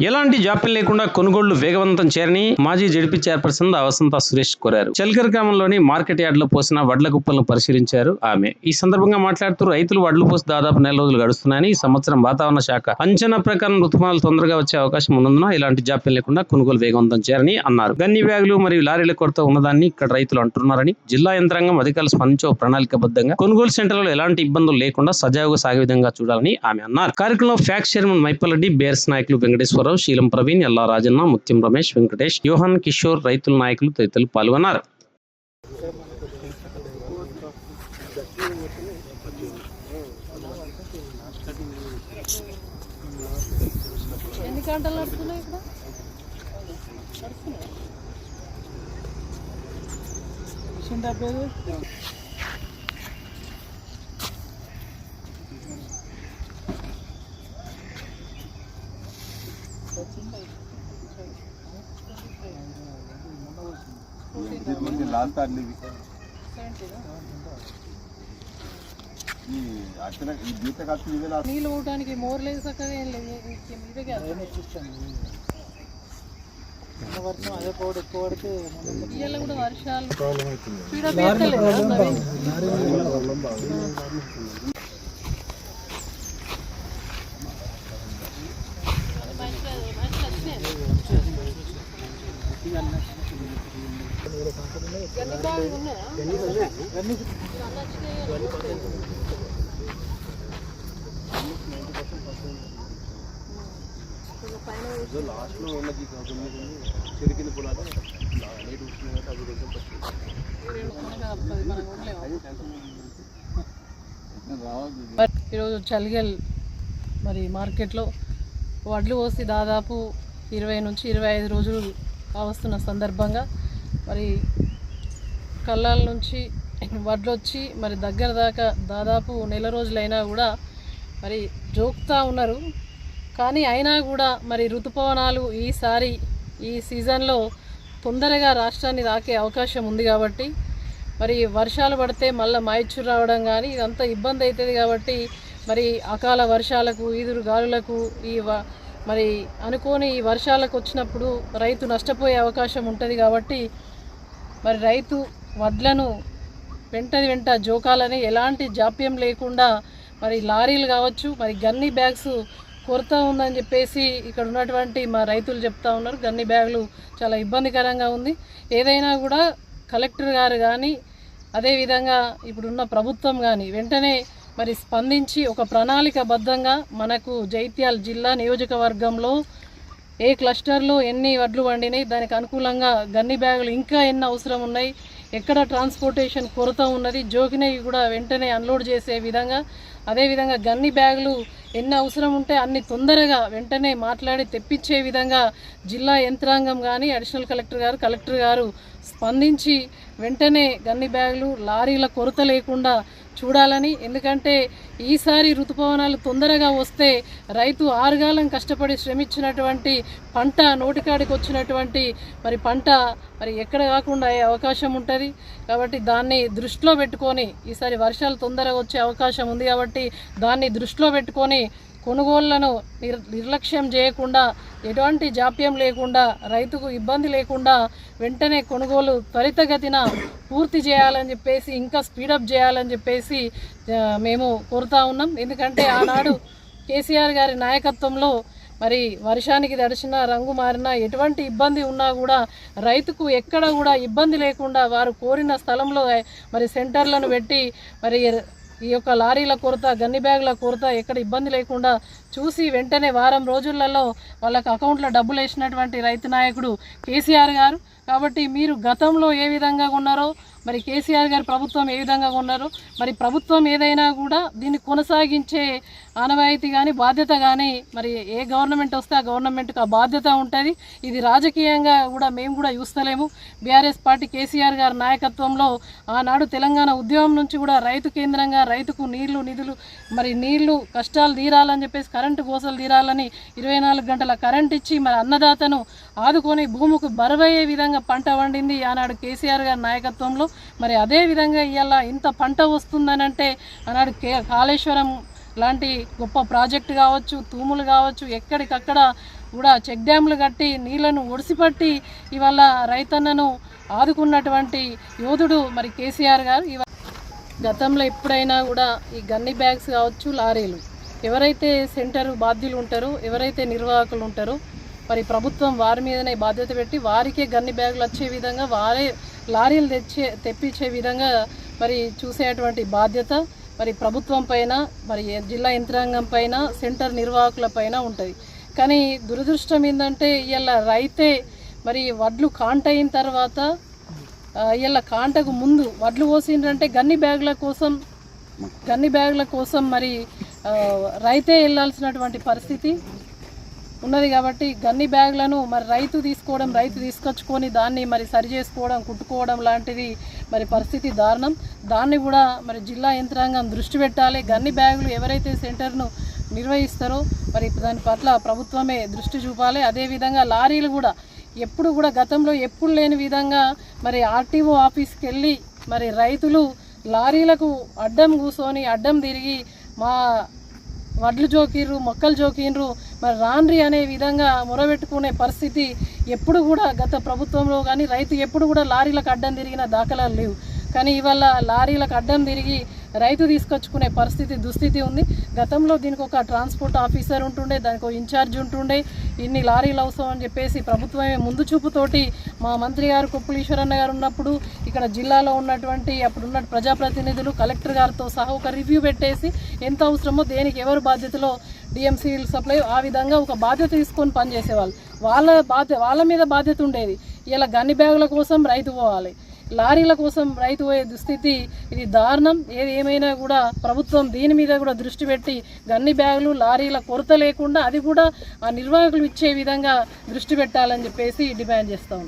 ఎలాంటి జాప్యం లేకుండా కొనుగోళ్లు వేగవంతం చేయాలని మాజీ జెడ్పీ చైర్పర్సన్ వసంత సురేష్ కోరారు. చల్కర్ గ్రామంలోని మార్కెట్ యార్డులో పోసిన వడ్ల కుప్పలను పరిశీలించారు ఆమె. ఈ సందర్భంగా మాట్లాడుతూ రైతులు వడ్లు పోసి దాదాపు నెల రోజులు గడుస్తున్నాయని, ఈ సంవత్సరం వాతావరణ శాఖ అంచనా ప్రకారం ఋతుమానాలు తొందరగా వచ్చే అవకాశం ఉన్నందున ఇలాంటి జాప్యం లేకుండా కొనుగోలు వేగవంతం చేయాలని అన్నారు. గన్ని బ్యాగులు మరియు లారీల కొరత ఉన్నదాన్ని ఇక్కడ రైతులు అంటున్నారని, జిల్లా యంత్రాంగం అధికారులు స్పందించి ప్రణాళికబద్ధంగా కొనుగోలు సెంటర్లలో ఎలాంటి ఇబ్బందులు లేకుండా సజావుగా సాగే విధంగా చూడాలని ఆమె అన్నారు. కార్యక్రమంలో ఫ్యాక్స్ చైర్మన్ మైపల్రెడ్డి, బేర్స్ నాయకులు వెంకటేశ్వరరావు, శీలం ప్రవీణ్, ఎల్లా రాజన్న, ముత్యం రమేష్, వెంకటేష్, యోహన్, కిషోర్, రైతుల నాయకులు తదితరులు పాల్గొన్నారు. నీళ్ళు ఊటానికి మోర్ లేదు, చక్కగా ఏం లేదు. వర్షం అదే పోడు ఎక్కువ పడితే ఇవాళ కూడా వర్షాలు ఈరోజు చలిగల్ మరి మార్కెట్లో వడ్లు పోసి దాదాపు 20 నుంచి 25 రోజులు కావస్తున్న సందర్భంగా మరి కళ్ళాల నుంచి వడ్లు వచ్చి మరి దగ్గర దాకా దాదాపు నెల రోజులైనా కూడా మరి జోక్తా ఉన్నారు. కానీ అయినా కూడా మరి ఋతుపవనాలు ఈసారి ఈ సీజన్లో తొందరగా రాష్ట్రాన్ని తాకే అవకాశం ఉంది కాబట్టి మరి వర్షాలు పడితే మళ్ళీ మాయిచ్చూరు రావడం కానీ ఇదంతా ఇబ్బంది అవుతుంది కాబట్టి మరి అకాల వర్షాలకు, ఈదురు గాలులకు మరి అనుకోని ఈ వర్షాలకు వచ్చినప్పుడు రైతు నష్టపోయే అవకాశం ఉంటుంది కాబట్టి మరి రైతు వడ్లను వెంట జోకాలని ఎలాంటి జాప్యం లేకుండా మరి లారీలు కావచ్చు, మరి గన్ని బ్యాగ్స్ కొరత ఉందని చెప్పేసి ఇక్కడ ఉన్నటువంటి మా రైతులు చెప్తా ఉన్నారు. గన్ని బ్యాగులు చాలా ఇబ్బందికరంగా ఉంది. ఏదైనా కూడా కలెక్టర్ గారు కానీ అదేవిధంగా ఇప్పుడున్న ప్రభుత్వం కానీ వెంటనే మరి స్పందించి ఒక ప్రణాళికబద్ధంగా మనకు జైత్యాల జిల్లా నియోజకవర్గంలో ఏ క్లస్టర్లో ఎన్ని వడ్లు వండినాయి, దానికి అనుకూలంగా గన్ని బ్యాగులు ఇంకా ఎన్ని అవసరం ఉన్నాయి, ఎక్కడ ట్రాన్స్పోర్టేషన్ కొరత ఉన్నది, జోకినవి కూడా వెంటనే అన్లోడ్ చేసే విధంగా, అదేవిధంగా గన్ని బ్యాగులు ఎన్ని అవసరం ఉంటే అన్ని తొందరగా వెంటనే మాట్లాడి తెప్పించే విధంగా జిల్లా యంత్రాంగం కానీ అడిషనల్ కలెక్టర్ గారు స్పందించి వెంటనే గన్ని బ్యాగులు, లారీల కొరత లేకుండా చూడాలని. ఎందుకంటే ఈసారి ఋతుపవనాలు తొందరగా వస్తే రైతు ఆరుగాలం కష్టపడి శ్రమించినటువంటి పంట నోటికాడికి వచ్చినటువంటి మరి పంట మరి ఎక్కడ కాకుండా అయ్యే అవకాశం ఉంటుంది. కాబట్టి దాన్ని దృష్టిలో పెట్టుకొని ఈసారి వర్షాలు తొందరగా వచ్చే అవకాశం ఉంది కాబట్టి దాన్ని దృష్టిలో పెట్టుకొని కొనుగోళ్లను నిర్లక్ష్యం చేయకుండా, ఎటువంటి జాప్యం లేకుండా, రైతుకు ఇబ్బంది లేకుండా వెంటనే కొనుగోలు త్వరితగతిన పూర్తి చేయాలని చెప్పేసి, ఇంకా స్పీడప్ చేయాలని చెప్పేసి మేము కోరుతా ఉన్నాం. ఎందుకంటే ఆనాడు కేసీఆర్ గారి నాయకత్వంలో మరి వర్షానికి తడిసిన రంగు మారినా ఎటువంటి ఇబ్బంది ఉన్నా కూడా రైతుకు ఎక్కడ కూడా ఇబ్బంది లేకుండా వారు కోరిన స్థలంలో మరి సెంటర్లను పెట్టి మరి ఈ యొక్క లారీల కొరత, గన్ని బ్యాగుల కొరత ఎక్కడ ఇబ్బంది లేకుండా చూసి వెంటనే వారం రోజులలో వాళ్ళకి అకౌంట్లో డబ్బులు వేసినటువంటి రైతు నాయకుడు కేసీఆర్ గారు. కాబట్టి మీరు గతంలో ఏ విధంగా ఉన్నారో మరి కేసీఆర్ గారి ప్రభుత్వం ఏ విధంగా ఉన్నారో మరి ప్రభుత్వం ఏదైనా కూడా దీన్ని కొనసాగించే ఆనవాయితీ కానీ బాధ్యత కానీ మరి ఏ గవర్నమెంట్ వస్తే ఆ గవర్నమెంట్కి ఆ బాధ్యత ఉంటుంది. ఇది రాజకీయంగా కూడా మేము కూడా చూస్తలేము. బీఆర్ఎస్ పార్టీ కేసీఆర్ గారి నాయకత్వంలో ఆనాడు తెలంగాణ ఉద్యమం నుంచి కూడా రైతు కేంద్రంగా రైతుకు నిధులు మరి నీళ్లు కష్టాలు తీరాలని చెప్పేసి కరెంటు కోసలు తీరాలని 24 గంటల కరెంట్ ఇచ్చి మరి అన్నదాతను ఆదుకొని భూమికి బరువయ్యే విధంగా పంట వండింది ఆనాడు కేసీఆర్ గారి నాయకత్వంలో. మరి అదే విధంగా ఇవాళ ఇంత పంట వస్తుందనంటే ఆనాడు కాళేశ్వరం లాంటి గొప్ప ప్రాజెక్టు కావచ్చు, తూములు కావచ్చు, ఎక్కడికక్కడ కూడా చెక్ డ్యామ్లు కట్టి నీళ్లను ఒడిసిపట్టి ఇవాళ రైతన్నను ఆదుకున్నటువంటి యోధుడు మరి కేసీఆర్ గారు. గతంలో ఎప్పుడైనా కూడా ఈ గన్ని బ్యాగ్స్ కావచ్చు, లారీలు ఎవరైతే సెంటర్ బాధ్యులు ఉంటారో, ఎవరైతే నిర్వాహకులు ఉంటారో మరి ప్రభుత్వం వారి మీదనే బాధ్యత పెట్టి వారికే గన్ని బ్యాగులు వచ్చే విధంగా వారే లారీలు తెప్పించే విధంగా మరి చూసేటువంటి బాధ్యత మరి ప్రభుత్వం పైన, మరి జిల్లా యంత్రాంగం పైన, సెంటర్ నిర్వాహకుల పైన ఉంటుంది. కానీ దురదృష్టం ఏంటంటే ఇలా రైతే మరి వడ్లు కాంట అయిన తర్వాత ఇలా కాంటకు ముందు వడ్లు పోసిండ్రంటే గన్ని బ్యాగుల కోసం మరి రైతే వెళ్ళాల్సినటువంటి పరిస్థితి ఉన్నది. కాబట్టి గన్ని బ్యాగులను మరి రైతు తీసుకొచ్చుకొని దాన్ని మరి సరి చేసుకోవడం, కుట్టుకోవడం లాంటిది మరి పరిస్థితి దారుణం. దాన్ని కూడా మరి జిల్లా యంత్రాంగం దృష్టి పెట్టాలి. గన్ని బ్యాగులు ఎవరైతే సెంటర్ను నిర్వహిస్తారో మరి దాని పట్ల ప్రభుత్వమే దృష్టి చూపాలి. అదేవిధంగా లారీలు కూడా ఎప్పుడు కూడా గతంలో ఎప్పుడు లేని విధంగా మరి ఆర్టీఓ ఆఫీస్కి వెళ్ళి మరి రైతులు లారీలకు అడ్డం కూర్చొని అడ్డం తిరిగి మా వడ్లు జోకిండ్రు, మొక్కలు జోకిండ్రు, మరి రాన్రి అనే విధంగా మొరబెట్టుకునే పరిస్థితి ఎప్పుడు కూడా గత ప్రభుత్వంలో కానీ రైతు ఎప్పుడు కూడా లారీలకు అడ్డం తిరిగిన దాఖలాలు లేవు. కానీ ఇవాళ లారీలకు అడ్డం తిరిగి రైతు తీసుకొచ్చుకునే దుస్థితి ఉంది. గతంలో దీనికి ఒక ట్రాన్స్పోర్ట్ ఆఫీసర్ ఉంటుండే, దానికి ఒక ఇన్ఛార్జ్ ఉంటుండే. ఇన్ని లారీలు అవసరం అని చెప్పేసి ప్రభుత్వమే ముందు చూపుతోటి మా మంత్రి గారు కొప్పులీశ్వరన్న గారు ఉన్నప్పుడు ఇక్కడ జిల్లాలో ఉన్నటువంటి అప్పుడున్న ప్రజాప్రతినిధులు కలెక్టర్ గారితో సహా ఒక రివ్యూ పెట్టేసి ఎంత అవసరమో దేనికి ఎవరు బాధ్యతలో డిఎంసీ సప్లై ఆ విధంగా ఒక బాధ్యత తీసుకొని పనిచేసేవాళ్ళు. వాళ్ళ మీద బాధ్యత ఉండేది. ఇలా గన్ని బ్యాగుల కోసం రైతు పోవాలి, లారీల కోసం రైతు పోయే దుస్థితి. ఇది దారుణం. ఏమైనా కూడా ప్రభుత్వం దీని మీద కూడా దృష్టి పెట్టి గన్ని బ్యాగులు, లారీల కొరత లేకుండా అది కూడా ఆ నిర్వాహకులు ఇచ్చే విధంగా దృష్టి పెట్టాలని చెప్పేసి డిమాండ్ చేస్తాం.